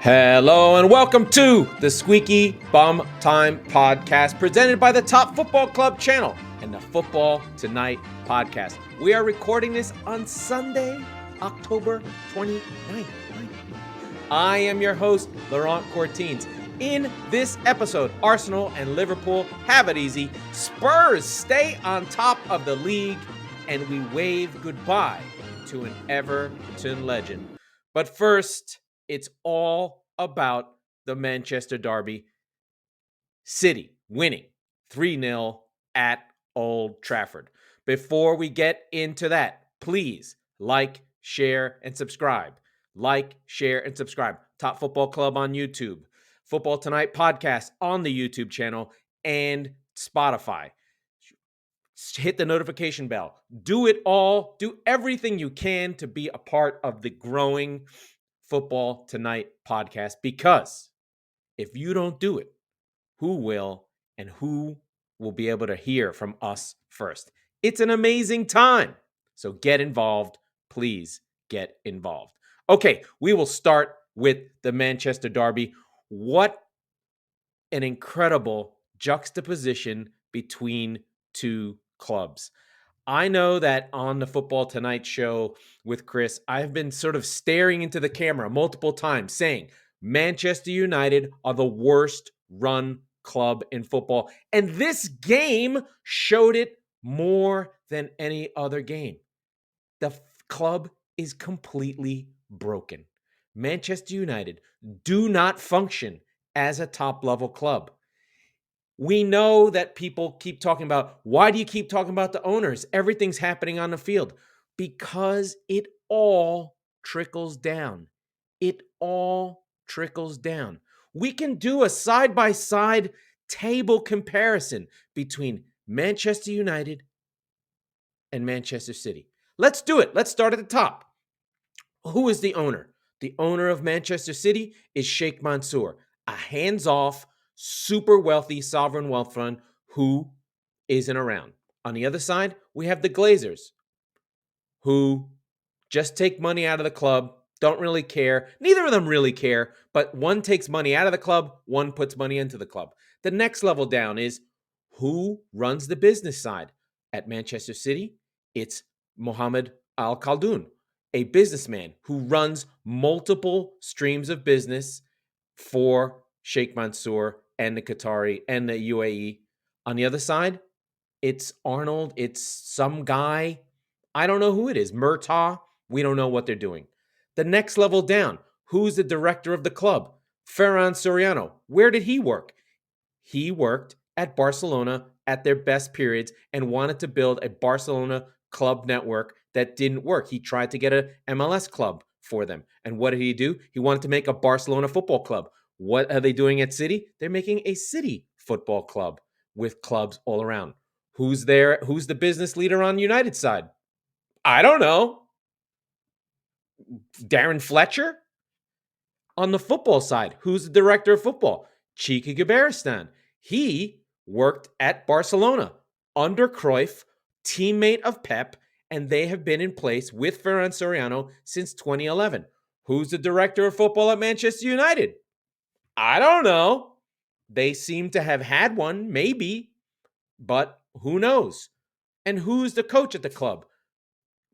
Hello and welcome to the Squeaky Bum Time podcast presented by the Top Football Club channel and the Football Tonight podcast. We are recording this on Sunday, October 29th. I am your host, Laurent Courtines. In this episode, Arsenal and Liverpool have it easy, Spurs stay on top of the league, and we wave goodbye to an Everton legend. But first, it's all about the Manchester derby. City winning 3-0 at Old Trafford. Before we get into that, please like, share, and subscribe. Like, share, and subscribe. Top Football Club on YouTube. Football Tonight podcast on the YouTube channel and Spotify. Hit the notification bell. Do it all. Do everything you can to be a part of the growing Football Tonight podcast, because if you don't do it, who will, and who will be able to hear from us first? It's an amazing time. So get involved. Please get involved. Okay, we will start with the Manchester derby. What an incredible juxtaposition between two clubs. I know that on the Football Tonight show with Chris, I've been sort of staring into the camera multiple times saying Manchester United are the worst run club in football. And this game showed it more than any other game. The club is completely broken. Manchester United do not function as a top-level club. We know that people keep talking about, why do you keep talking about the owners? Everything's happening on the field. Because it all trickles down. It all trickles down. We can do a side-by-side table comparison between Manchester United and Manchester City. Let's do it. Let's start at the top. Who is the owner? The owner of Manchester City is Sheikh Mansour, a hands-off, super wealthy sovereign wealth fund who isn't around. On the other side, we have the Glazers, who just take money out of the club, don't really care. Neither of them really care, but one takes money out of the club, one puts money into the club. The next level down is who runs the business side. At Manchester City, it's Mohammed Al Khaldoon, a businessman who runs multiple streams of business for Sheikh Mansour and the Qatari and the UAE. On the other side, it's Arnold. It's some guy. I don't know who it is. Murtaugh. We don't know what they're doing. The next level down, who's the director of the club? Ferran Soriano. Where did he work? He worked at Barcelona at their best periods and wanted to build a Barcelona club network that didn't work. He tried to get an MLS club for them. And what did he do? He wanted to make a Barcelona football club. What are they doing at City? They're making a City football club with clubs all around. Who's there? Who's the business leader on United side? I don't know. Darren Fletcher? On the football side, who's the director of football? Chiki Gabaristan. He worked at Barcelona under Cruyff, teammate of Pep, and they have been in place with Ferran Soriano since 2011. Who's the director of football at Manchester United? I don't know. They seem to have had one, maybe, but who knows? And who's the coach at the club?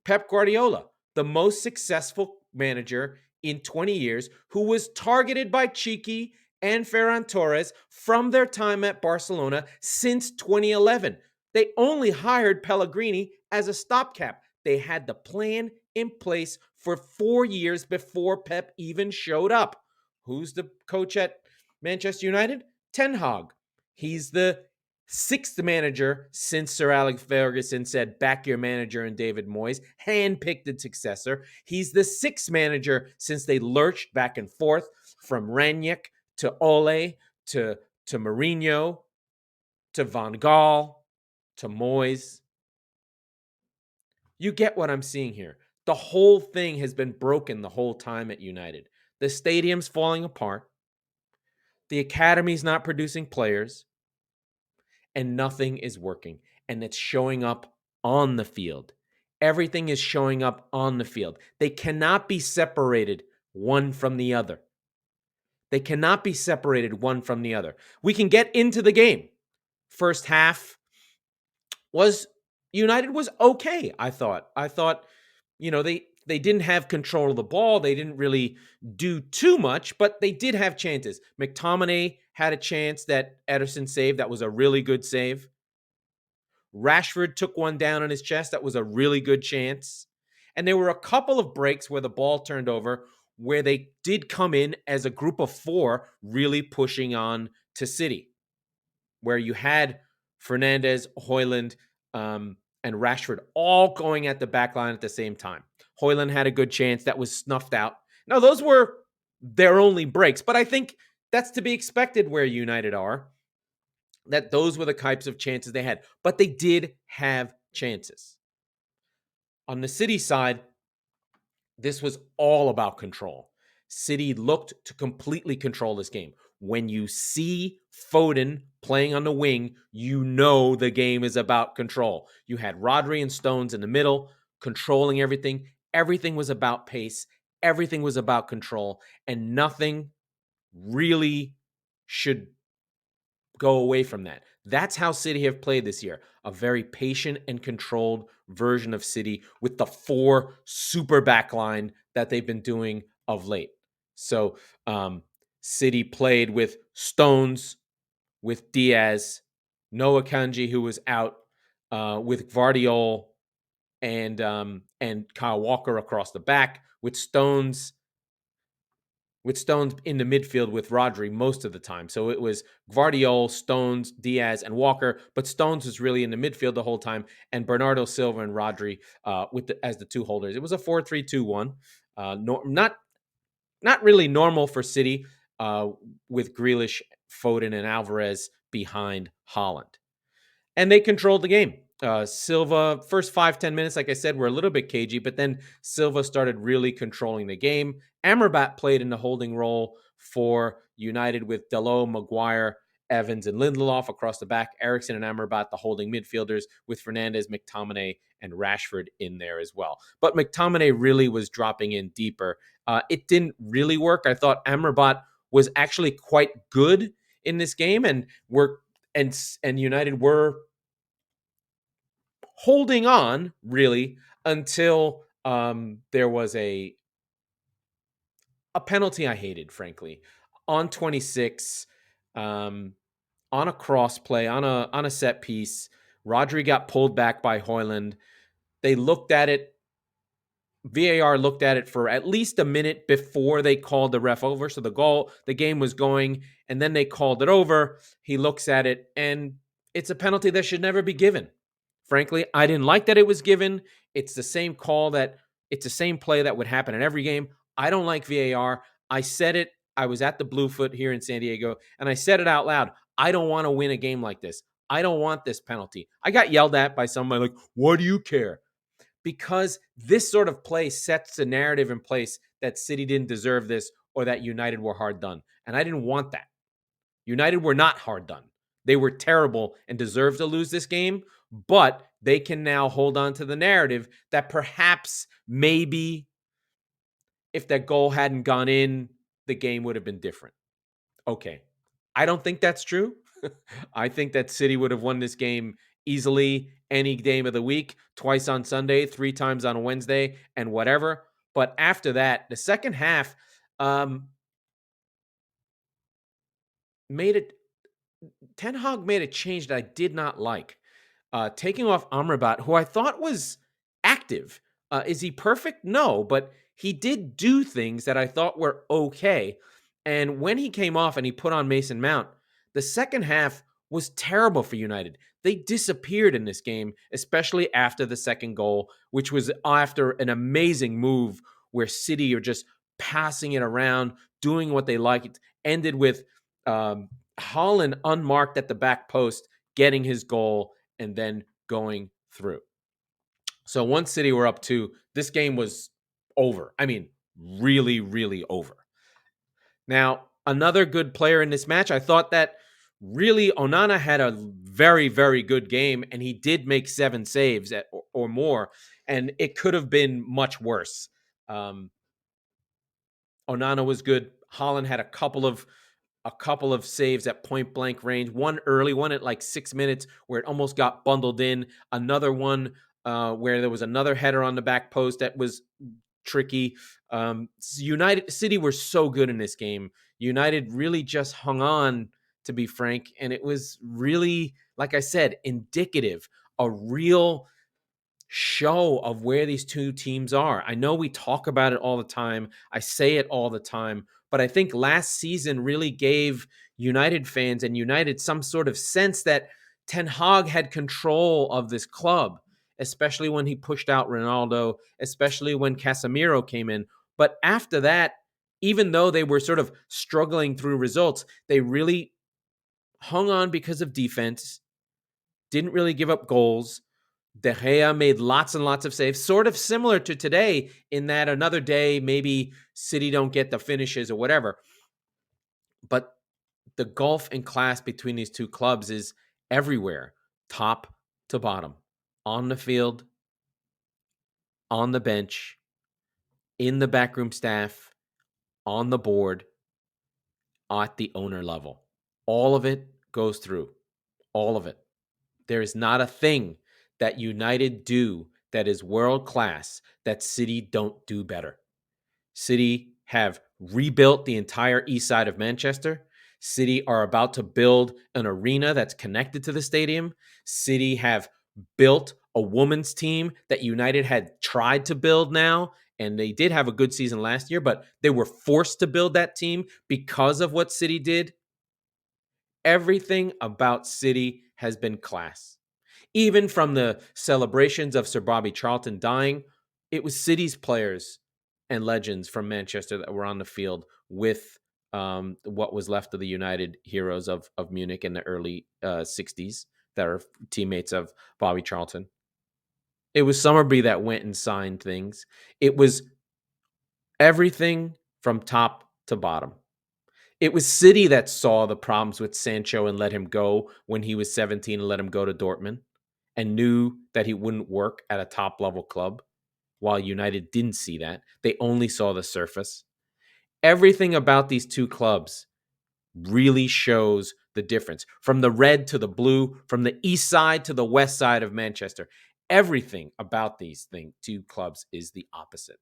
Pep Guardiola, the most successful manager in 20 years, who was targeted by Chiki and Ferran Torres from their time at Barcelona since 2011. They only hired Pellegrini as a stopgap. They had the plan in place for 4 years before Pep even showed up. Who's the coach at Manchester United? Ten Hag. He's the sixth manager since Sir Alex Ferguson said, back your manager in David Moyes, handpicked the successor. He's the sixth manager since they lurched back and forth from Rangnick to Ole to Mourinho to Van Gaal to Moyes. You get what I'm seeing here. The whole thing has been broken the whole time at United. The stadium's falling apart. The academy's not producing players. And nothing is working. And it's showing up on the field. Everything is showing up on the field. They cannot be separated one from the other. They cannot be separated one from the other. We can get into the game. First half was United was okay, I thought. They didn't have control of the ball. They didn't really do too much, but they did have chances. McTominay had a chance that Ederson saved. That was a really good save. Rashford took one down on his chest. That was a really good chance. And there were a couple of breaks where the ball turned over where they did come in as a group of four really pushing on to City, where you had Fernandes, Højlund, and Rashford all going at the back line at the same time. Højlund had a good chance that was snuffed out. Now, those were their only breaks, but I think that's to be expected where United are, that those were the types of chances they had. But they did have chances. On the City side, this was all about control. City looked to completely control this game. When you see Foden playing on the wing, you know the game is about control. You had Rodri and Stones in the middle, controlling everything. Everything was about pace. Everything was about control. And nothing really should go away from that. That's how City have played this year. A very patient and controlled version of City with the four super backline that they've been doing of late. So City played with Stones, with Diaz, Noah Kanji, who was out, with Gvardiol and Kyle Walker across the back, with Stones in the midfield with Rodri most of the time. So it was Gvardiol, Stones, Diaz, and Walker, but Stones was really in the midfield the whole time, and Bernardo Silva and Rodri as the two holders. It was a 4-3-2-1. Not really normal for City with Grealish, Foden, and Alvarez behind Haaland. And they controlled the game. Silva, first 5-10 minutes, like I said, were a little bit cagey, but then Silva started really controlling the game. Amrabat played in the holding role for United with Dalot, Maguire, Evans, and Lindelof across the back. Eriksen and Amrabat, the holding midfielders, with Fernandes, McTominay, and Rashford in there as well. But McTominay really was dropping in deeper. It didn't really work. I thought Amrabat was actually quite good in this game, and United were holding on really until there was a penalty I hated, frankly, on 26, on a cross play, on a set piece. Rodri got pulled back by Højlund. They looked at it. VAR looked at it for at least a minute before they called the ref over. So the game was going, and then they called it over. He looks at it, and it's a penalty that should never be given. Frankly, I didn't like that it was given. It's the same play that would happen in every game. I don't like VAR. I said it. I was at the Bluefoot here in San Diego, and I said it out loud. I don't want to win a game like this. I don't want this penalty. I got yelled at by somebody like, "What do you care?" Because this sort of play sets the narrative in place that City didn't deserve this or that United were hard done. And I didn't want that. United were not hard done. They were terrible and deserved to lose this game, but they can now hold on to the narrative that perhaps maybe if that goal hadn't gone in, the game would have been different. Okay. I don't think that's true. I think that City would have won this game easily any game of the week, twice on Sunday, 3 times on Wednesday, and whatever. But after that, the second half Ten Hag made a change that I did not like. Taking off Amrabat, who I thought was active. Is he perfect? No, but he did do things that I thought were okay. And when he came off and he put on Mason Mount, the second half was terrible for United. They disappeared in this game, especially after the second goal, which was after an amazing move where City are just passing it around, doing what they like. It ended with Haaland unmarked at the back post, getting his goal, and then going through. So once City were up 2, this game was over. I mean, really, really over. Now, another good player in this match, I thought that really Onana had a very, very good game, and he did make 7 saves or more, and it could have been much worse. Onana was good. Holland had a couple of saves at point blank range. One early, one at like 6 minutes where it almost got bundled in. Another one where there was another header on the back post that was tricky. United City were so good in this game. United really just hung on, to be frank, and it was really, like I said, indicative, a real show of where these two teams are. I know we talk about it all the time. I say it all the time, but I think last season really gave United fans and United some sort of sense that Ten Hag had control of this club, especially when he pushed out Ronaldo, especially when Casemiro came in. But after that, even though they were sort of struggling through results, they really hung on because of defense, didn't really give up goals. De Gea made lots and lots of saves, sort of similar to today in that another day, maybe City don't get the finishes or whatever. But the gulf in class between these two clubs is everywhere, top to bottom, on the field, on the bench, in the backroom staff, on the board, at the owner level. All of it goes through. All of it. There is not a thing that United do that is world class that City don't do better. City have rebuilt the entire east side of Manchester. City are about to build an arena that's connected to the stadium. City have built a women's team that United had tried to build now, and they did have a good season last year, but they were forced to build that team because of what City did. Everything about City has been class. Even from the celebrations of Sir Bobby Charlton dying, it was City's players and legends from Manchester that were on the field with what was left of the United heroes of Munich in the early 60s that are teammates of Bobby Charlton. It was Summerby that went and signed things. It was everything from top to bottom. It was City that saw the problems with Sancho and let him go when he was 17 and let him go to Dortmund and knew that he wouldn't work at a top level club, while United didn't see that. They only saw the surface. Everything about these two clubs really shows the difference. From the red to the blue, from the east side to the west side of Manchester, everything about these two clubs is the opposite.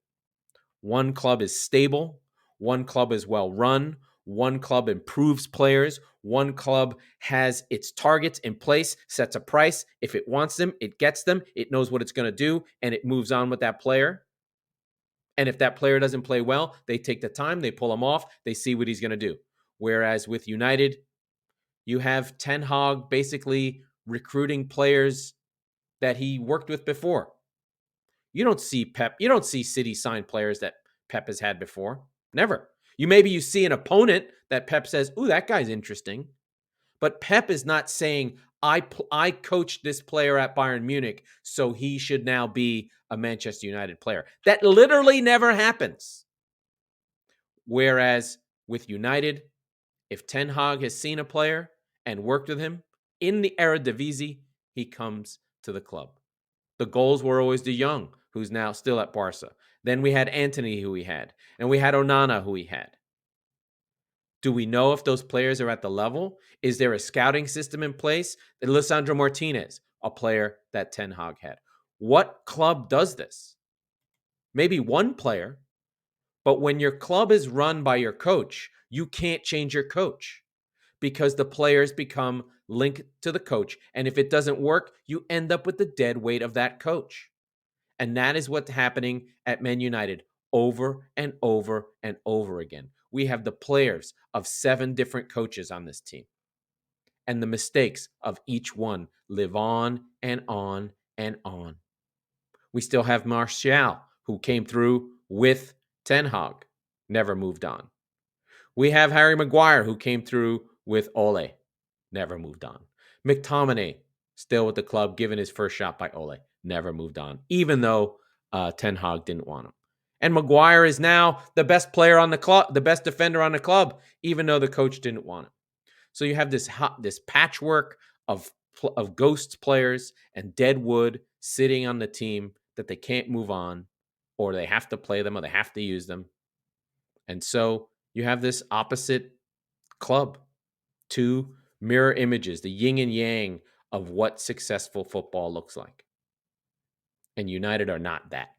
One club is stable, one club is well run, one club improves players, one club has its targets in place, sets a price. If it wants them, it gets them, it knows what it's going to do, and it moves on with that player. And if that player doesn't play well, they take the time, they pull him off, they see what he's going to do. Whereas with United, you have Ten Hag basically recruiting players that he worked with before. You don't see City sign players that Pep has had before. Never. You see an opponent that Pep says, "Ooh, that guy's interesting." But Pep is not saying, I coached this player at Bayern Munich, so he should now be a Manchester United player. That literally never happens. Whereas with United, if Ten Hag has seen a player and worked with him in the Eredivisie, he comes to the club. The goals were always De Jong, who's now still at Barca. Then we had Antony, who we had. And we had Onana, who we had. Do we know if those players are at the level? Is there a scouting system in place? Lisandro Martinez, a player that Ten Hag had. What club does this? Maybe one player, but when your club is run by your coach, you can't change your coach because the players become linked to the coach. And if it doesn't work, you end up with the dead weight of that coach. And that is what's happening at Man United over and over and over again. We have the players of 7 different coaches on this team. And the mistakes of each one live on and on and on. We still have Martial, who came through with Ten Hag, never moved on. We have Harry Maguire, who came through with Ole, never moved on. McTominay, still with the club, given his first shot by Ole, never moved on, even though Ten Hag didn't want him. And Maguire is now the best player on the club, the best defender on the club, even though the coach didn't want him. So you have this patchwork of ghost players and dead wood sitting on the team that they can't move on, or they have to play them, or they have to use them. And so you have this opposite club, two mirror images, the yin and yang of what successful football looks like. And United are not that.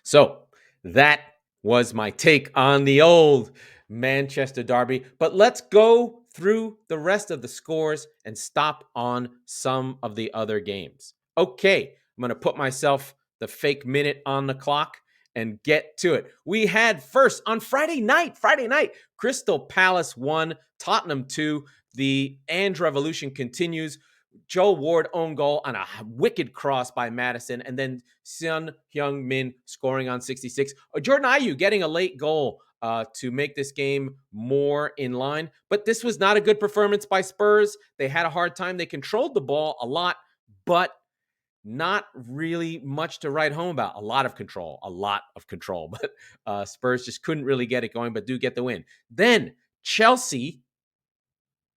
So that was my take on the old Manchester derby. But let's go through the rest of the scores and stop on some of the other games. Okay, I'm going to put myself the fake minute on the clock and get to it. We had first on Friday night, Crystal Palace 1, Tottenham 2. The Ange revolution continues. Joe Ward own goal on a wicked cross by Madison, and then Son Heung-min scoring on 66. Jordan Ayew getting a late goal to make this game more in line. But this was not a good performance by Spurs. They had a hard time. They controlled the ball a lot, but not really much to write home about. A lot of control. But Spurs just couldn't really get it going, but do get the win. Then Chelsea.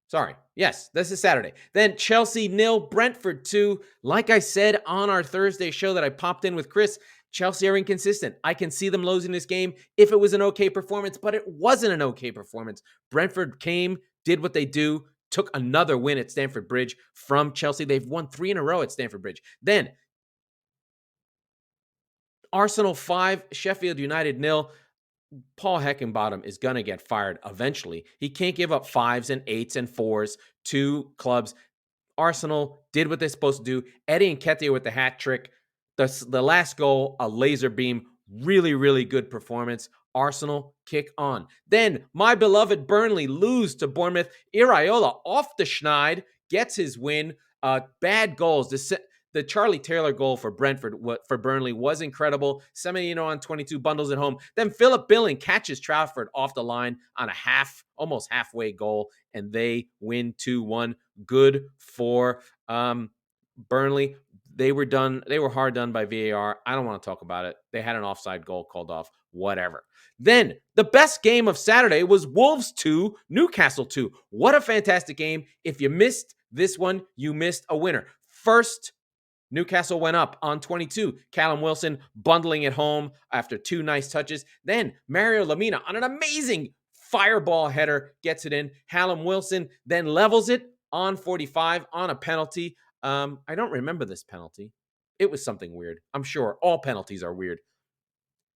Sorry. Yes, this is Saturday. Then Chelsea 0, Brentford 2. Like I said on our Thursday show that I popped in with Chris, Chelsea are inconsistent. I can see them losing this game if it was an okay performance, but it wasn't an okay performance. Brentford came, did what they do, took another win at Stamford Bridge from Chelsea. They've won 3 in a row at Stamford Bridge. Then Arsenal 5, Sheffield United 0. Paul Heckingbottom is going to get fired eventually. He can't give up 5s and 8s and 4s to clubs. Arsenal did what they're supposed to do. Eddie Nketiah with the hat trick. The last goal, a laser beam. Really, really good performance. Arsenal kick on. Then my beloved Burnley lose to Bournemouth. Iraola off the schneid gets his win. Bad goals. The Charlie Taylor goal for Burnley was incredible. Semenino on 22 bundles at home. Then Philip Billing catches Trafford off the line on a almost halfway goal, and they win 2-1. Good for Burnley. They were done. They were hard done by VAR. I don't want to talk about it. They had an offside goal called off. Whatever. Then the best game of Saturday was Wolves 2, Newcastle 2. What a fantastic game. If you missed this one, you missed a winner. First, Newcastle went up on 22. Callum Wilson bundling it home after 2 nice touches. Then Mario Lemina on an amazing fireball header gets it in. Callum Wilson then levels it on 45 on a penalty. I don't remember this penalty. It was something weird. I'm sure all penalties are weird.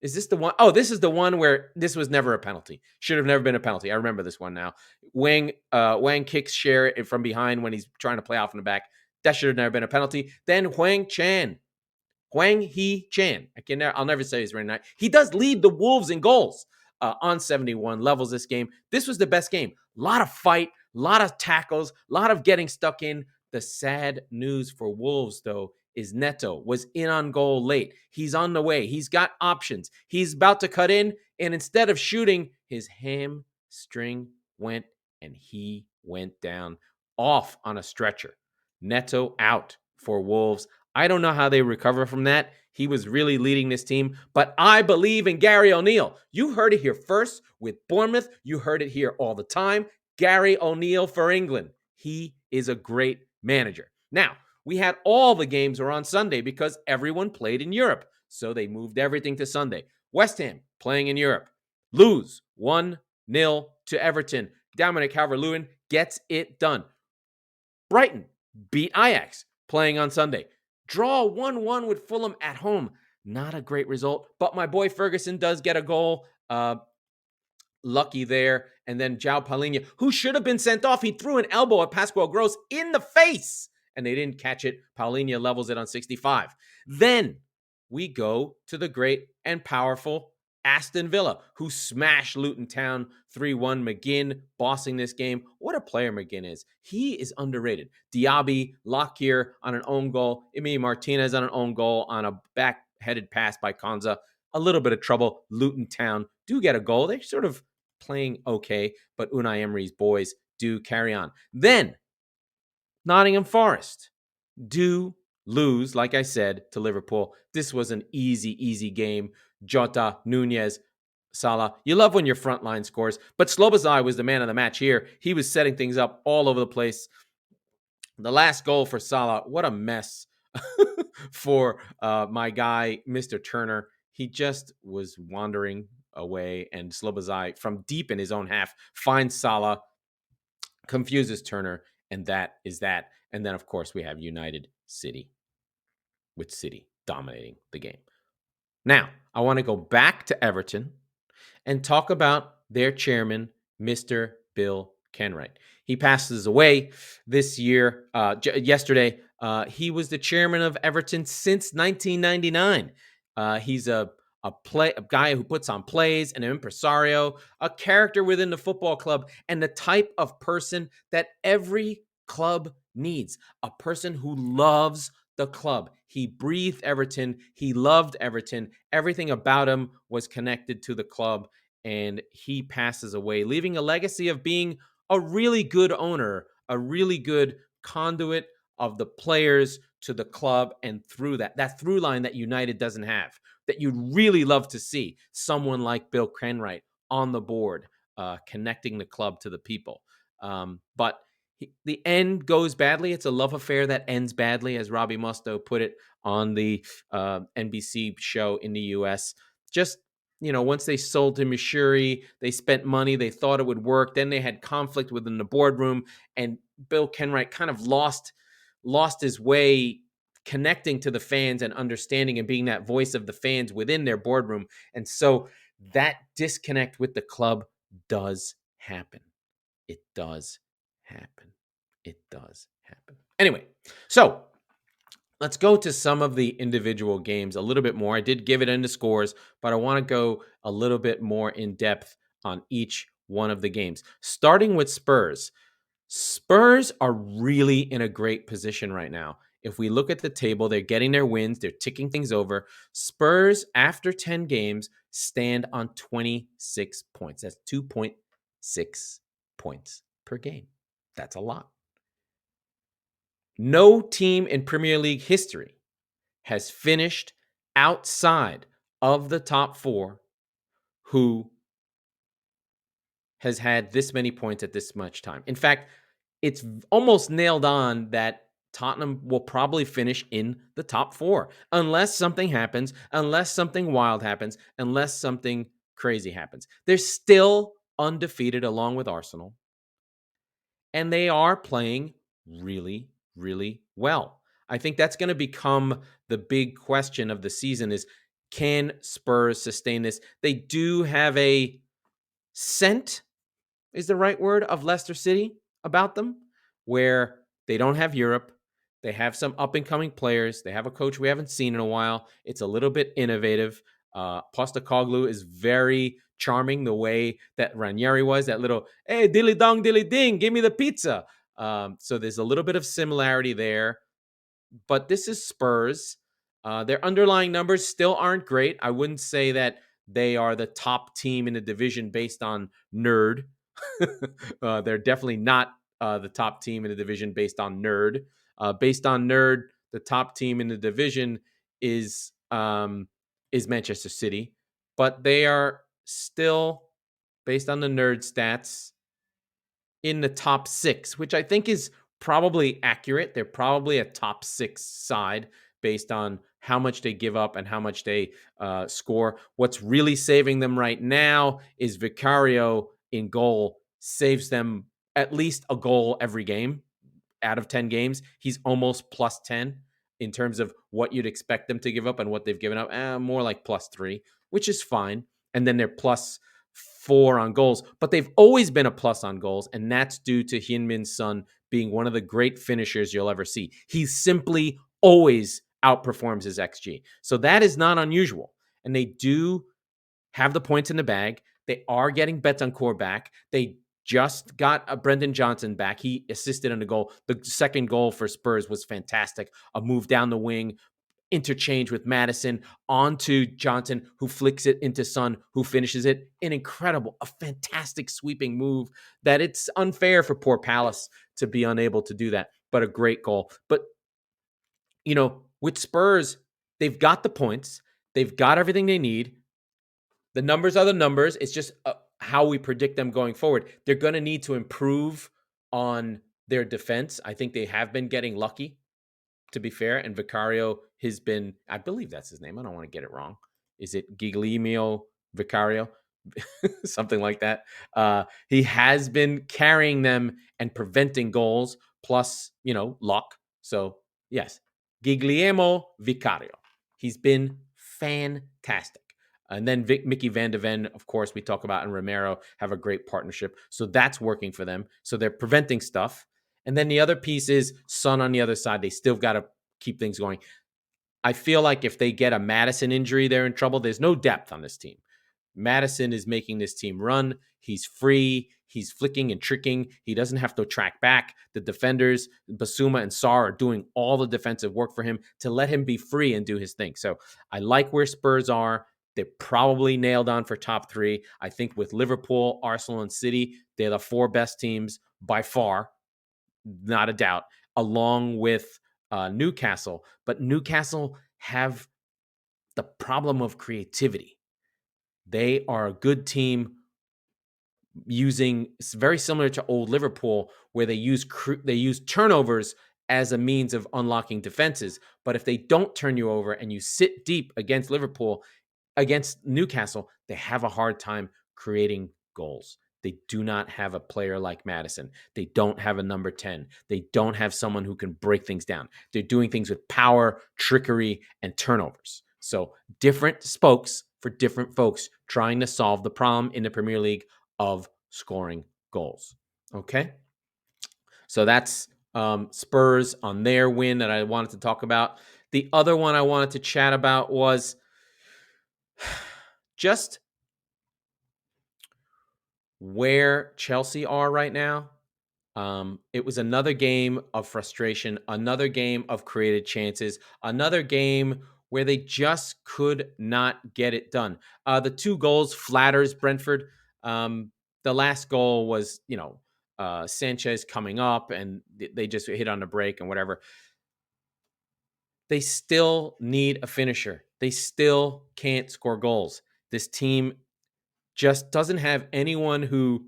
Is this the one? Oh, this is the one where this was never a penalty. Should have never been a penalty. I remember this one now. Wang kicks Sher from behind when he's trying to play off in the back. That should have never been a penalty. Then Hwang Hee Chan. I'll never say his name. He does lead the Wolves in goals on 71, levels this game. This was the best game. A lot of fight, a lot of tackles, a lot of getting stuck in. The sad news for Wolves, though, is Neto was in on goal late. He's on the way. He's got options. He's about to cut in, and instead of shooting, his hamstring went, and he went down off on a stretcher. Neto out for Wolves. I don't know how they recover from that. He was really leading this team, but I believe in Gary O'Neill. You heard it here first with Bournemouth. You heard it here all the time. Gary O'Neill for England. He is a great manager. Now, we had all the games were on Sunday because everyone played in Europe, so they moved everything to Sunday. West Ham playing in Europe. Lose 1-0 to Everton. Dominic Calvert-Lewin gets it done. Brighton beat Ajax playing on Sunday. Draw 1-1 with Fulham at home. Not a great result, but my boy Ferguson does get a goal. Lucky there. And then João Palhinha, who should have been sent off. He threw an elbow at Pascual Gross in the face, and they didn't catch it. Palhinha levels it on 65. Then we go to the great and powerful Aston Villa, who smashed Luton Town 3-1. McGinn bossing this game. What a player McGinn is. He is underrated. Diaby, Lockyer on an own goal. Emi Martinez on an own goal on a back-headed pass by Konza. A little bit of trouble. Luton Town do get a goal. They're sort of playing okay, but Unai Emery's boys do carry on. Then Nottingham Forest do lose, like I said, to Liverpool. This was an easy game. Jota, Nunez, Salah. You love when your front line scores, but Slobozai was the man of the match here. He was setting things up all over the place. The last goal for Salah, what a mess for my guy, Mr. Turner. He just was wandering away, and Slobozai from deep in his own half finds Salah, confuses Turner, and that is that. And then, of course, we have United City, with City dominating the game. Now, I want to go back to Everton and talk about their chairman, Mr. Bill Kenwright. He passes away this year, yesterday. He was the chairman of Everton since 1999. He's a guy who puts on plays, an impresario, a character within the football club, and the type of person that every club needs. A person who loves the club. He breathed Everton. He loved Everton. Everything about him was connected to the club, and he passes away, leaving a legacy of being a really good owner, a really good conduit of the players to the club, and through that through line that United doesn't have, that you'd really love to see someone like Bill Kenwright on the board, connecting the club to the people. But the end goes badly. It's a love affair that ends badly, as Robbie Mustoe put it on the NBC show in the U.S. Just, once they sold to Mashiri, they spent money. They thought it would work. Then they had conflict within the boardroom, and Bill Kenwright kind of lost his way connecting to the fans and understanding and being that voice of the fans within their boardroom. And so that disconnect with the club does happen. It does happen. It does happen. Anyway, so let's go to some of the individual games a little bit more. I did give it into scores, but I want to go a little bit more in depth on each one of the games. Starting with Spurs. Spurs are really in a great position right now. If we look at the table, they're getting their wins. They're ticking things over. Spurs, after 10 games, stand on 26 points. That's 2.6 points per game. That's a lot. No team in Premier League history has finished outside of the top four who has had this many points at this much time. In fact, it's almost nailed on that Tottenham will probably finish in the top four unless something happens, unless something wild happens, unless something crazy happens. They're still undefeated along with Arsenal, and they are playing really, really well. I think that's going to become the big question of the season is, can Spurs sustain this? They do have a scent, is the right word, of Leicester City about them, where they don't have Europe. They have some up-and-coming players. They have a coach we haven't seen in a while. It's a little bit innovative. Postecoglou is very charming, the way that Ranieri was, that little, hey, dilly-dong, dilly-ding, give me the pizza. So there's a little bit of similarity there. But this is Spurs. Their underlying numbers still aren't great. I wouldn't say that they are the top team in the division based on nerd. They're definitely not the top team in the division based on nerd. Based on nerd, the top team in the division is Manchester City, but they are still, based on the nerd stats, in the top six, which I think is probably accurate. They're probably a top six side based on how much they give up and how much they score. What's really saving them right now is Vicario in goal saves them at least a goal every game. Out of 10 games, he's almost plus 10 in terms of what you'd expect them to give up and what they've given up. More like plus 3, which is fine. And then they're plus 4 on goals, but they've always been a plus on goals, and that's due to Heung-min Son being one of the great finishers you'll ever see. He simply always outperforms his XG. So that is not unusual. And they do have the points in the bag. They are getting Betancourt back. They just got Brendan Johnson back. He assisted in the goal. The second goal for Spurs was fantastic. A move down the wing, interchange with Madison onto Johnson, who flicks it into Son, who finishes it. An incredible, a fantastic sweeping move that it's unfair for poor Palace to be unable to do that, but a great goal. But, with Spurs, they've got the points. They've got everything they need. The numbers are the numbers. It's just how we predict them going forward. They're going to need to improve on their defense. I think they have been getting lucky, to be fair. And Vicario has been, I believe that's his name. I don't want to get it wrong. Is it Giglio Vicario? something like that. He has been carrying them and preventing goals, plus, luck. So, yes, Guglielmo Vicario. He's been fantastic. And then Mickey Van de Ven, of course, we talk about, and Romero have a great partnership. So that's working for them. So they're preventing stuff. And then the other piece is Son on the other side. They still got to keep things going. I feel like if they get a Madison injury, they're in trouble. There's no depth on this team. Madison is making this team run. He's free. He's flicking and tricking. He doesn't have to track back. The defenders, Basuma and Sarr, are doing all the defensive work for him to let him be free and do his thing. So I like where Spurs are. They're probably nailed on for top three. I think with Liverpool, Arsenal, and City, they're the four best teams by far, not a doubt, along with Newcastle. But Newcastle have the problem of creativity. They are a good team using, very similar to old Liverpool, where they use turnovers as a means of unlocking defenses. But if they don't turn you over and you sit deep against Newcastle, they have a hard time creating goals. They do not have a player like Madison. They don't have a number 10. They don't have someone who can break things down. They're doing things with power, trickery, and turnovers. So different spokes for different folks trying to solve the problem in the Premier League of scoring goals. Okay? So that's Spurs on their win that I wanted to talk about. The other one I wanted to chat about was just where Chelsea are right now. It was another game of frustration, another game of created chances, another game where they just could not get it done. The two goals flatters Brentford. The last goal was, Sanchez coming up, and they just hit on the break and whatever. They still need a finisher. They still can't score goals. This team just doesn't have anyone who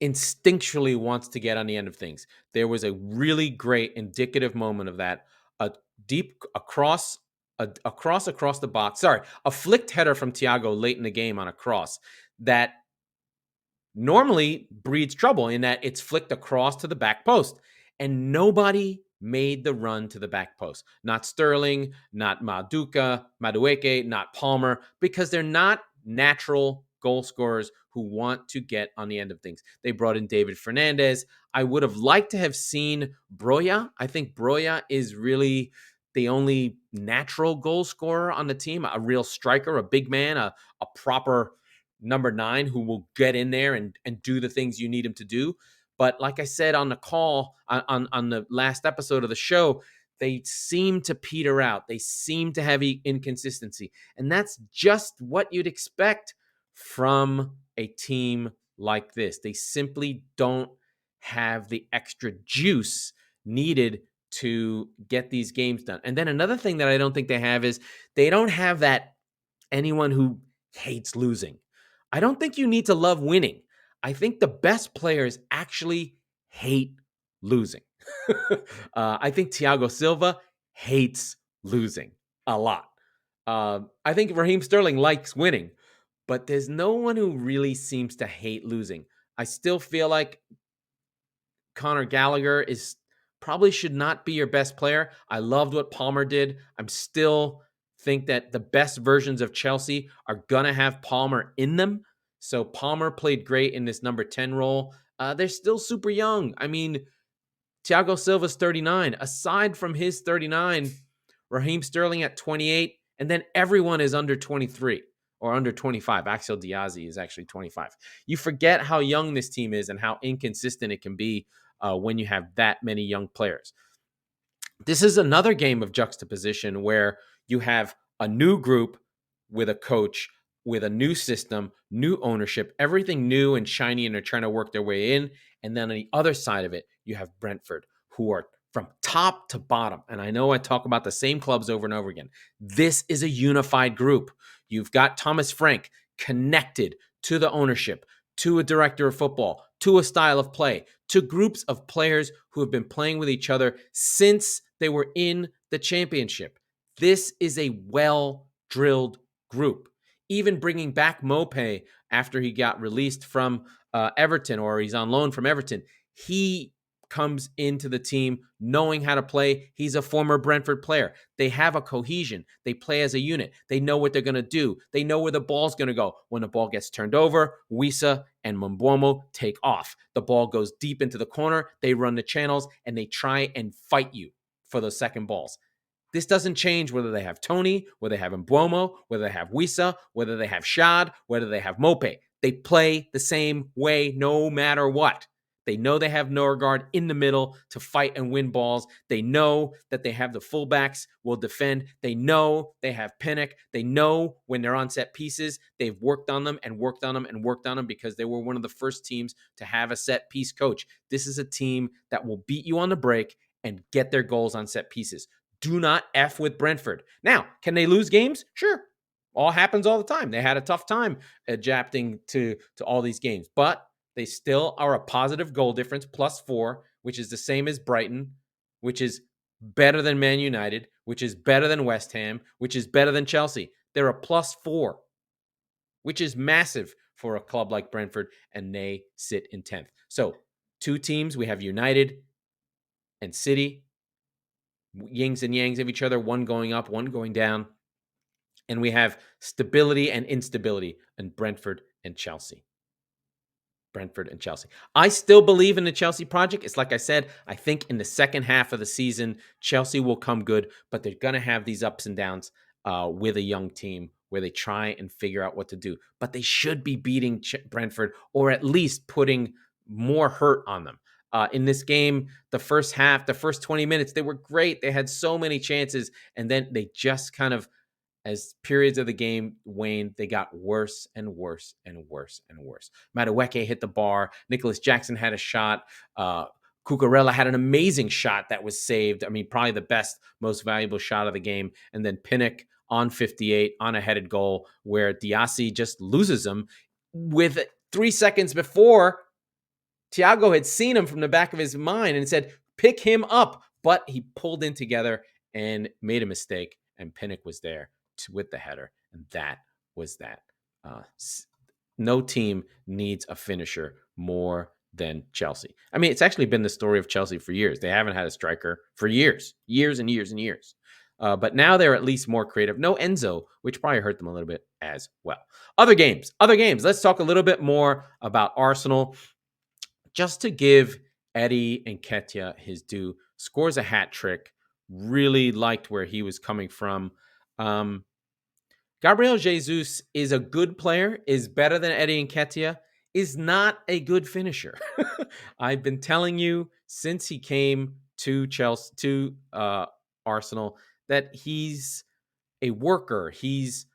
instinctually wants to get on the end of things. There was a really great indicative moment of that. A deep across the box. Sorry, a flicked header from Thiago late in the game on a cross that normally breeds trouble in that it's flicked across to the back post, and nobody made the run to the back post. Not Sterling, not Madueke, not Palmer, because they're not natural goal scorers who want to get on the end of things. They brought in David Fernandez. I would have liked to have seen Broja. I think Broja is really the only natural goal scorer on the team, a real striker, a big man, a proper number 9 who will get in there and do the things you need him to do. But like I said on the call, on the last episode of the show, they seem to peter out. They seem to have inconsistency. And that's just what you'd expect from a team like this. They simply don't have the extra juice needed to get these games done. And then another thing that I don't think they have is they don't have that anyone who hates losing. I don't think you need to love winning. I think the best players actually hate losing. I think Thiago Silva hates losing a lot. I think Raheem Sterling likes winning, but there's no one who really seems to hate losing. I still feel like Conor Gallagher probably should not be your best player. I loved what Palmer did. I'm still think that the best versions of Chelsea are going to have Palmer in them. So Palmer played great in this number 10 role. They're still super young. I mean, Thiago Silva's 39. Aside from his 39, Raheem Sterling at 28, and then everyone is under 23 or under 25. Axel Diazy is actually 25. You forget how young this team is and how inconsistent it can be when you have that many young players. This is another game of juxtaposition where you have a new group with a coach, with a new system, new ownership, everything new and shiny, and they're trying to work their way in. And then on the other side of it, you have Brentford, who are from top to bottom. And I know I talk about the same clubs over and over again. This is a unified group. You've got Thomas Frank connected to the ownership, to a director of football, to a style of play, to groups of players who have been playing with each other since they were in the championship. This is a well-drilled group. even bringing back Mopé after he got released from Everton, or he's on loan from Everton, he comes into the team knowing how to play. He's a former Brentford player. They have a cohesion. They play as a unit. They know what they're going to do. They know where the ball's going to go. When the ball gets turned over, Wissa and Mbeumo take off. The ball goes deep into the corner. They run the channels, and they try and fight you for those second balls. This doesn't change whether they have Tony, whether they have Mbeumo, whether they have Wissa, whether they have Shad, whether they have Mopé. They play the same way no matter what. They know they have Norgard in the middle to fight and win balls. They know that they have the fullbacks will defend. They know they have Pinnock. They know when they're on set pieces, they've worked on them and worked on them and worked on them because they were one of the first teams to have a set piece coach. This is a team that will beat you on the break and get their goals on set pieces. Do not F with Brentford. Now, can they lose games? Sure. All happens all the time. They had a tough time adapting to all these games, but they still are a positive goal difference, +4, which is the same as Brighton, which is better than Man United, which is better than West Ham, which is better than Chelsea. They're a +4, which is massive for a club like Brentford, and they sit in 10th. So 2 teams, we have United and City, yings and yangs of each other, one going up, one going down. And we have stability and instability in Brentford and Chelsea. Brentford and Chelsea. I still believe in the Chelsea project. It's like I said, I think in the second half of the season, Chelsea will come good, but they're going to have these ups and downs with a young team where they try and figure out what to do. But they should be beating Brentford, or at least putting more hurt on them. In this game, the first half, the first 20 minutes, they were great. They had so many chances, and then they just kind of, as periods of the game waned, they got worse and worse and worse and worse. Madueke hit the bar. Nicholas Jackson had a shot. Cucurella had an amazing shot that was saved. I mean, probably the best, most valuable shot of the game. And then Pinnock on 58 on a headed goal where Diassi just loses him with 3 seconds before. Thiago had seen him from the back of his mind and said, pick him up. But he pulled in together and made a mistake, and Pinnock was there with the header, and that was that. No team needs a finisher more than Chelsea. I mean, it's actually been the story of Chelsea for years. They haven't had a striker for years and years and years. But now they're at least more creative. No Enzo, which probably hurt them a little bit as well. Other games. Let's talk a little bit more about Arsenal. Just to give Eddie Nketiah his due, scores a hat trick. Really liked where he was coming from. Gabriel Jesus is a good player, is better than Eddie Nketiah, is not a good finisher. I've been telling you since he came to Arsenal that he's a worker. He's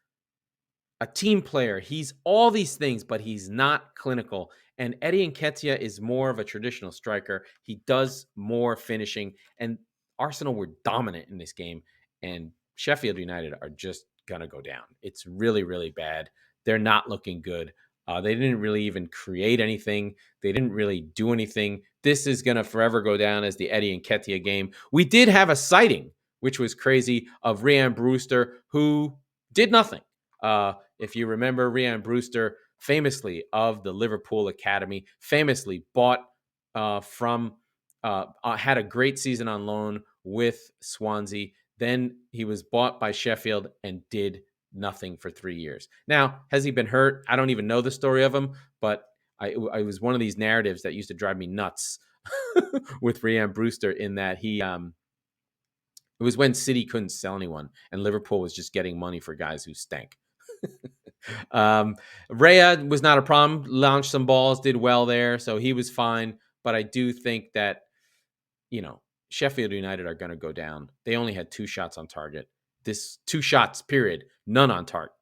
a team player. He's all these things, but he's not clinical. And Eddie Nketiah is more of a traditional striker. He does more finishing, and Arsenal were dominant in this game, and Sheffield United are just going to go down. It's really, really bad. They're not looking good. They didn't really even create anything. They didn't really do anything. This is going to forever go down as the Eddie Nketiah game. We did have a sighting, which was crazy, of Ryan Brewster, who did nothing. If you remember, Ryan Brewster, famously of the Liverpool Academy, famously bought had a great season on loan with Swansea. Then he was bought by Sheffield and did nothing for 3 years. Now, has he been hurt? I don't even know the story of him, but I was one of these narratives that used to drive me nuts with Ryan Brewster, in that he it was when City couldn't sell anyone and Liverpool was just getting money for guys who stank. Raya was not a problem, launched some balls, did well there, so he was fine. But I do think that, Sheffield United are going to go down. They only had 2 shots on target. 2 shots, period. None on target.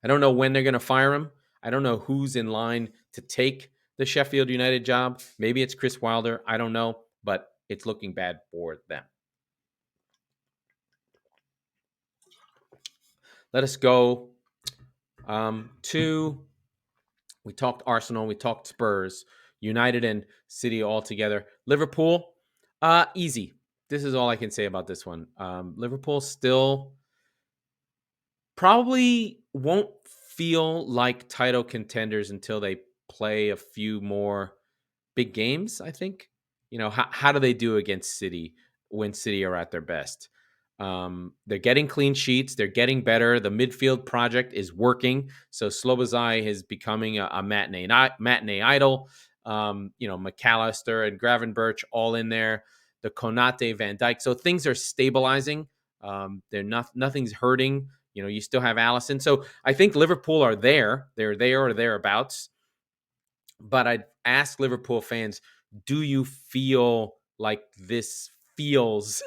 I don't know when they're going to fire him. I don't know who's in line to take the Sheffield United job. Maybe it's Chris Wilder. I don't know, but it's looking bad for them. Let us go we talked Arsenal, we talked Spurs, United and City all together. Liverpool, easy. This is all I can say about this one. Liverpool still Probably won't feel like title contenders until they play a few more big games, I think. How do they do against City when City are at their best? They're getting clean sheets. They're getting better. The midfield project is working. So Slobozai is becoming a matinee idol. McAllister and Gravenberch all in there. The Konate, Van Dijk. So things are stabilizing. Nothing's hurting. You still have Allison. So I think Liverpool are there. They're there or thereabouts. But I'd ask Liverpool fans, do you feel like this feels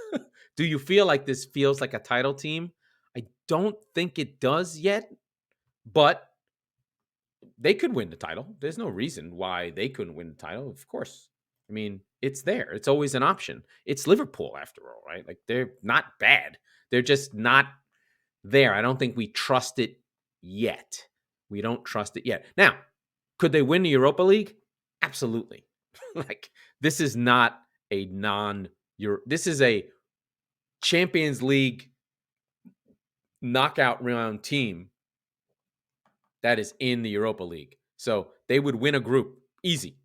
do you feel like this feels like a title team? I don't think it does yet, but they could win the title. There's no reason why they couldn't win the title, of course. I mean, it's there. It's always an option. It's Liverpool after all, right? Like, they're not bad. They're just not there. I don't think we trust it yet. We don't trust it yet. Now, could they win the Europa League? Absolutely. Like, this is not a this is a Champions League knockout round team that is in the Europa League. So they would win a group easy,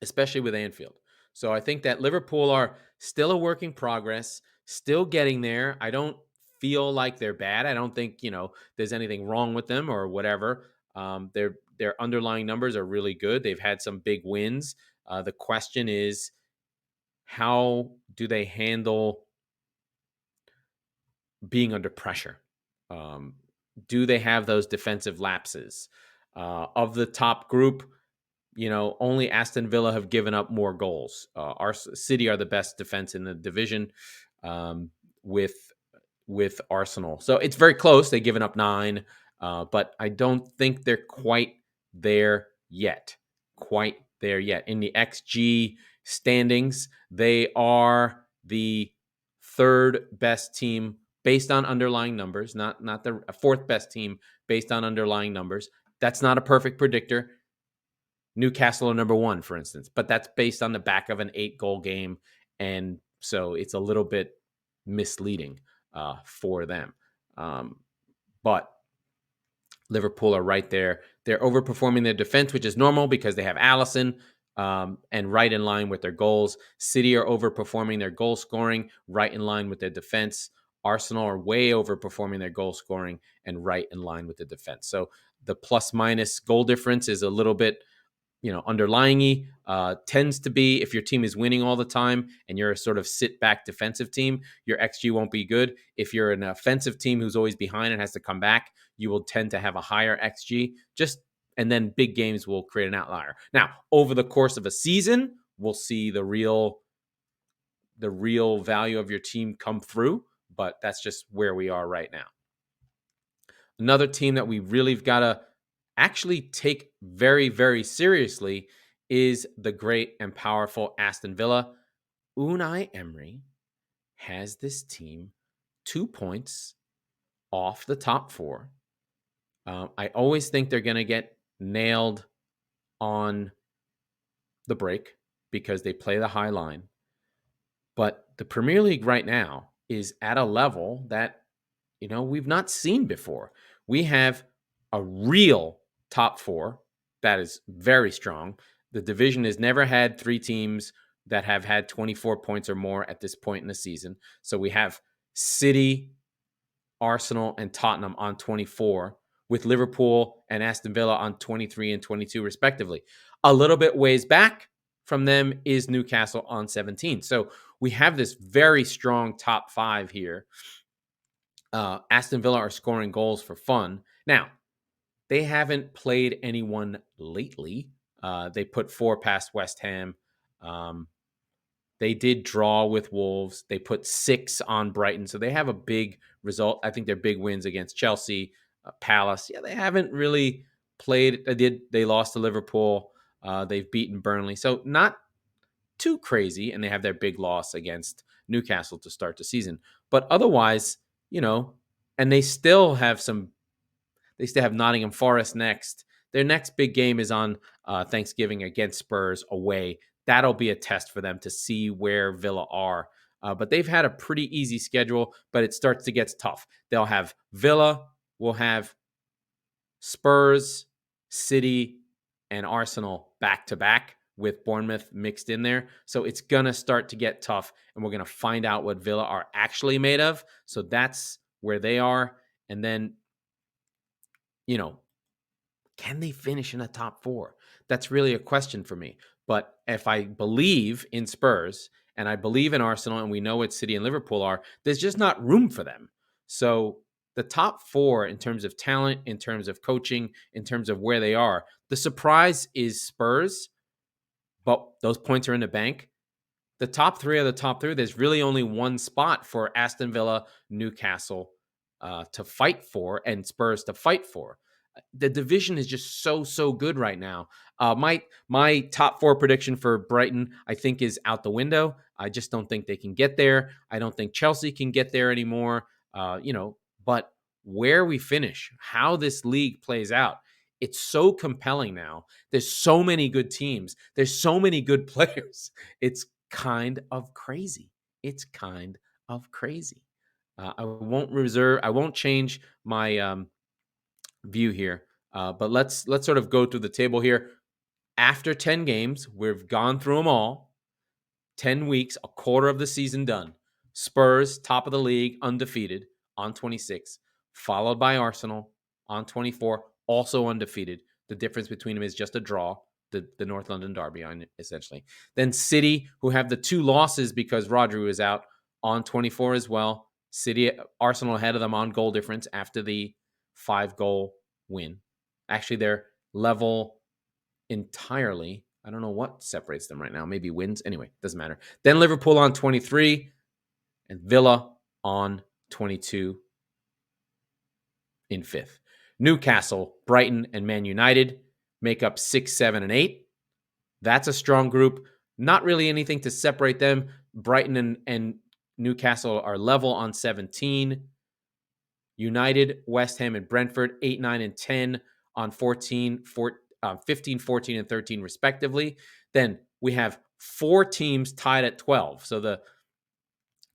especially with Anfield. So I think that Liverpool are still a work in progress, still getting there. I don't feel like they're bad. I don't think, there's anything wrong with them or whatever. Their underlying numbers are really good. They've had some big wins. The question is, how do they handle being under pressure? Do they have those defensive lapses? Of the top group, only Aston Villa have given up more goals. Our City are the best defense in the division, with Arsenal. So it's very close. They've given up 9, but I don't think they're quite there yet. In the XG standings, they are the 3rd best team based on underlying numbers, not the 4th best team based on underlying numbers. That's not a perfect predictor. Newcastle are number 1, for instance, but that's based on the back of an 8-goal game, and so it's a little bit misleading for them. But Liverpool are right there. They're overperforming their defense, which is normal because they have Allison, and right in line with their goals. City are overperforming their goal scoring, right in line with their defense. Arsenal are way overperforming their goal scoring and right in line with the defense. So the plus minus goal difference is a little bit, underlying tends to be, if your team is winning all the time and you're a sort of sit back defensive team, your XG won't be good. If you're an offensive team who's always behind and has to come back, you will tend to have a higher XG. And then big games will create an outlier. Now, over the course of a season, we'll see the real value of your team come through, but that's just where we are right now. Another team that we really got to actually take very, very seriously is the great and powerful Aston Villa. Unai Emery has this team 2 points off the top 4. I always think they're going to get nailed on the break because they play the high line. But the Premier League right now is at a level that, we've not seen before. We have a real top 4 that is very strong. The division has never had 3 teams that have had 24 points or more at this point in the season. So we have City, Arsenal, and Tottenham on 24, with Liverpool and Aston Villa on 23 and 22 respectively. A little bit ways back from them is Newcastle on 17. So we have this very strong top 5 here. Aston Villa are scoring goals for fun. Now, they haven't played anyone lately. They put 4 past West Ham. They did draw with Wolves. They put 6 on Brighton. So they have a big result. I think they're big wins against Chelsea, Palace. Yeah, they haven't really played. They lost to Liverpool. They've beaten Burnley. So not too crazy. And they have their big loss against Newcastle to start the season. But otherwise, and they still have Nottingham Forest next. Their next big game is on Thanksgiving against Spurs away. That'll be a test for them to see where Villa are But they've had a pretty easy schedule, but it starts to get tough. They'll have Villa, will have Spurs, City, and Arsenal back to back with Bournemouth mixed in there. So it's going to start to get tough, and we're going to find out what Villa are actually made of. So that's where they are. And then, can they finish in the top four? That's really a question for me. But if I believe in Spurs and I believe in Arsenal, and we know what City and Liverpool are, there's just not room for them. So the top four, in terms of talent, in terms of coaching, in terms of where they are, the surprise is Spurs, but those points are in the bank. The top three are the top three. There's really only one spot for Aston Villa, Newcastle to fight for, and Spurs to fight for. The division is just so good right now. My top four prediction for Brighton, I think, is out the window. I just don't think they can get there. I don't think Chelsea can get there anymore. But where we finish, how this league plays out, it's so compelling now. There's so many good teams. There's so many good players. It's kind of crazy. It's kind of crazy. I won't change my view here. But let's sort of go through the table here. After 10 games, we've gone through them all. 10 weeks, a quarter of the season done. Spurs, top of the league, undefeated on 26, followed by Arsenal on 24, also undefeated. The difference between them is just a draw, the North London derby, essentially. Then City, who have the 2 losses because Rodri was out, on 24 as well. Arsenal ahead of them on goal difference after the 5-goal win. Actually, they're level entirely. I don't know what separates them right now. Maybe wins. Anyway, doesn't matter. Then Liverpool on 23 and Villa on 22 in 5th. Newcastle, Brighton, and Man United make up 6, 7, and 8. That's a strong group. Not really anything to separate them. Brighton and Newcastle are level on 17. United, West Ham, and Brentford, 8, 9, and 10 on 15, 14, and 13, respectively. Then we have 4 teams tied at 12. So the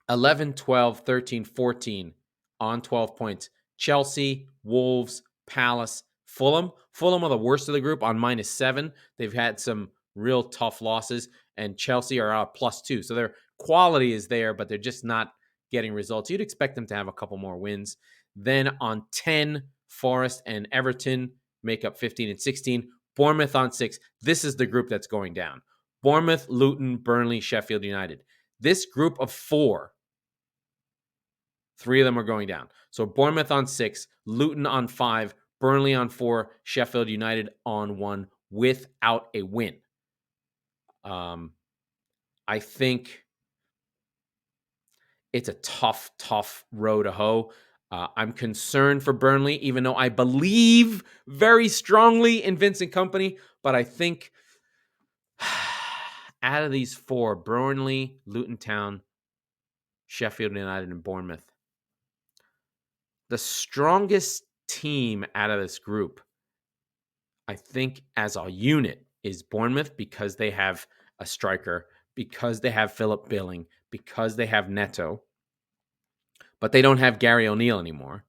11, 12, 13, 14 on 12 points. Chelsea, Wolves, Palace, Fulham. Fulham are the worst of the group on -7. They've had some real tough losses, and Chelsea are +2. So their quality is there, but they're just not getting results. You'd expect them to have a couple more wins. Then on 10, Forest and Everton make up 15 and 16. Bournemouth on 6. This is the group that's going down. Bournemouth, Luton, Burnley, Sheffield United. This group of 4, 3 of them are going down. So Bournemouth on 6, Luton on 5, Burnley on 4, Sheffield United on 1 without a win. I think it's a tough row to hoe. I'm concerned for Burnley, even though I believe very strongly in Vincent Kompany. But I think out of these 4, Burnley, Luton Town, Sheffield United, and Bournemouth, the strongest team out of this group, I think as a unit, is Bournemouth, because they have a striker, because they have Philip Billing, because they have Neto, but they don't have Gary O'Neill anymore.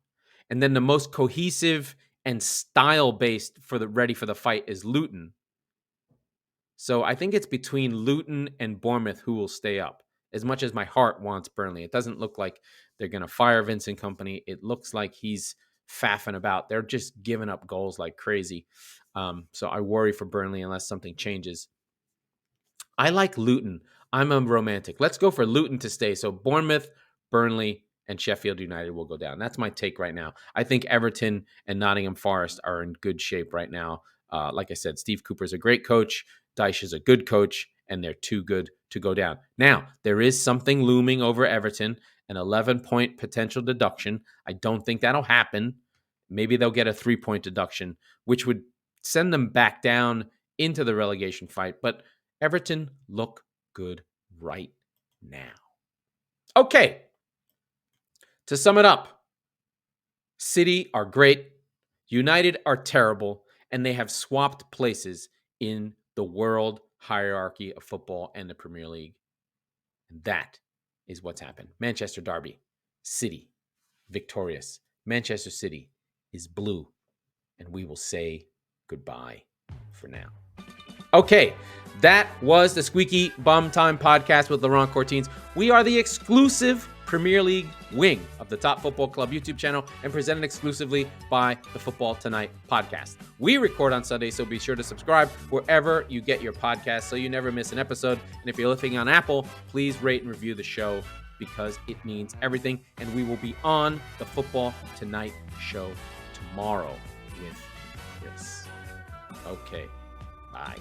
And then the most cohesive and style-based ready for the fight is Luton. So I think it's between Luton and Bournemouth who will stay up, as much as my heart wants Burnley. It doesn't look like they're going to fire Vincent Kompany. It looks like he's faffing about. They're just giving up goals like crazy. So I worry for Burnley unless something changes. I like Luton. I'm a romantic. Let's go for Luton to stay. So Bournemouth, Burnley, and Sheffield United will go down. That's my take right now. I think Everton and Nottingham Forest are in good shape right now. Like I said, Steve Cooper's a great coach. Dyche is a good coach, and they're too good to go down. Now, there is something looming over Everton, an 11-point potential deduction. I don't think that'll happen. Maybe they'll get a 3-point deduction, which would send them back down into the relegation fight. But Everton look good right now. Okay. To sum it up, City are great, United are terrible, and they have swapped places in the world hierarchy of football and the Premier League. And that is what's happened. Manchester Derby, City, victorious. Manchester City is blue, and we will say goodbye for now. Okay, that was the Squeaky Bum Time podcast with Laurent Courtines. We are the exclusive Premier League wing of the Top Football Club YouTube channel and presented exclusively by the Football Tonight podcast. We record on Sunday, so be sure to subscribe wherever you get your podcasts so you never miss an episode. And if you're listening on Apple, please rate and review the show because it means everything. And we will be on the Football Tonight show tomorrow with Chris. Okay, bye.